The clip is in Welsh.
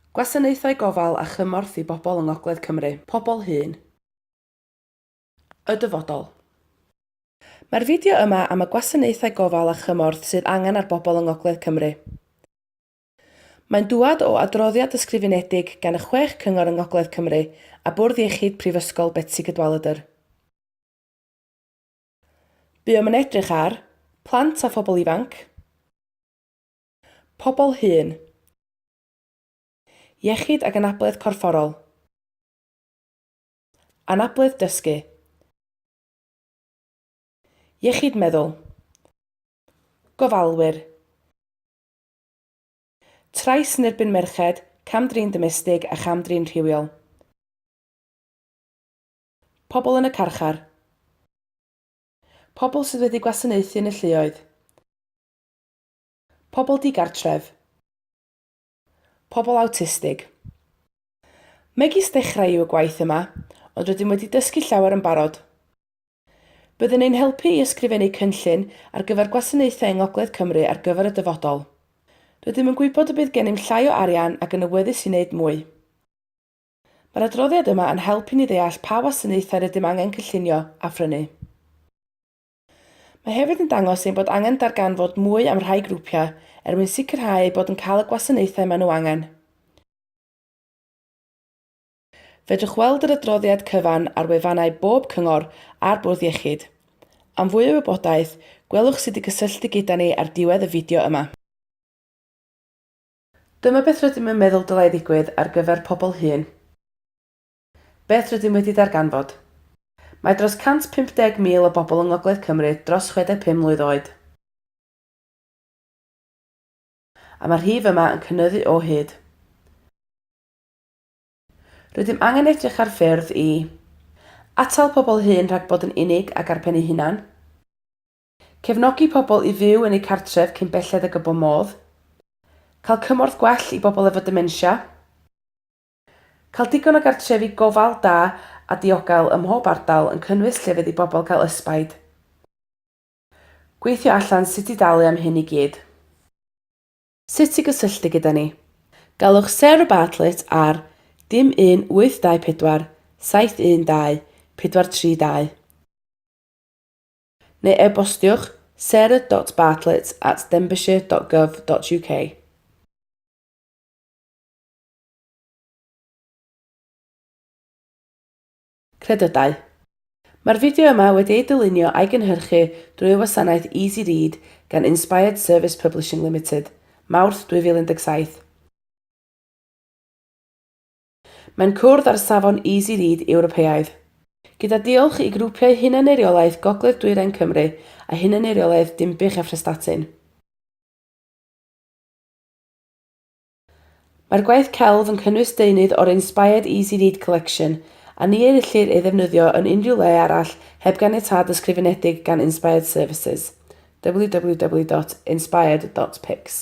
Gwasanaethau gofal a chymorth i bobl yng Ngogledd Cymru. Pobl hŷn. Y dyfodol. Mae'r fideo yma am y gwasanaethau gofal a chymorth sydd angen ar bobl yng Ngogledd Cymru. Mae'n dŵad o adroddiad ysgrifenedig gan y 6 cyngor yng Ngogledd Cymru a Bwrdd Iechyd Prifysgol Betsi Cadwaladr. Buom yn edrych ar plant a phobl ifanc, pobl hŷn, iechyd ac anabledd corfforol, anabledd dysgu, iechyd meddwl, gofalwyr, trais yn erbyn merched, camdrin domestig a chamdrin rhywiol, pobl yn y carchar, pobl sydd wedi gwasanaethu yn y lleoedd, pobl digartref, pobl awtistig. Megis dechrau yw y gwaith yma, ond rydym wedi dysgu llawer yn barod. Byddwn ein helpu i ysgrifennu cynllun ar gyfer gwasanaethau yng Ngogledd Cymru ar gyfer y dyfodol. Rydym yn gwybod y bydd gennym llai o arian ac yn awyddus i wneud mwy. Mae'r adroddiad yma yn helpu ni ddeall pa wasanaethau rydym angen cynllunio a phrynu. Mae hefyd yn dangos ein bod angen darganfod mwy am rhai grwpiau mwyn sicrhau eu bod yn cael y gwasanaethau maen nhw angen. Fedrwch weld yr adroddiad cyfan ar wefannau bob cyngor a'r Bwrdd Iechyd. Am fwy o wybodaeth, gwelwch sut i gysylltu gyda ni ar diwedd y fideo yma. Dyma beth rydym yn meddwl dylai ddigwydd ar gyfer pobl hŷn. Beth rydym wedi darganfod? Mae dros 150,000 o bobl yng Ngogledd Cymru dros 65 mlwydd oed. A mae'r rhif yma yn cynyddu o hyd. Rydym angen edrych ar ffyrdd i atal pobl hŷn rhag bod yn unig ac ar pen eu hunan, cefnogi pobl i fyw yn eu cartref cyn belled ag y bo modd, cael cymorth gwell i bobl efo dementia, cael digon o gartrefi gofal da a diogel ym mhob ardal yn cynnwys llefydd i bobl cael ysbaid. Gweithio allan sut i dalu am hyn i gyd. Sut i gysylltu gyda ni? Galwch Sarah Bartlett ar dim 1824 712 432 neu e-bostiwch sarah.bartlett@denbighshire.gov.uk. Credydau. Mae'r fideo yma wedi ei dylunio a'i gynhyrchu drwy wasanaeth Easy Read gan Inspired Service Publishing Limited, Mawrth 2017. Mae'n cwrdd ar safon Easy Read Ewropeaidd, gyda diolch i grwpiau hunan-eiriolaeth Gogledd Dwyrain Cymru a hunan-eiriolaeth Dinbych a Phrestatyn. Mae'r gwaith celf yn cynnwys deunydd o'r Inspired Easy Read Collection a ni erillir ei ddefnyddio yn unrhyw le arall heb ganiatâd ysgrifenedig gan Inspired Services. www.inspired.pics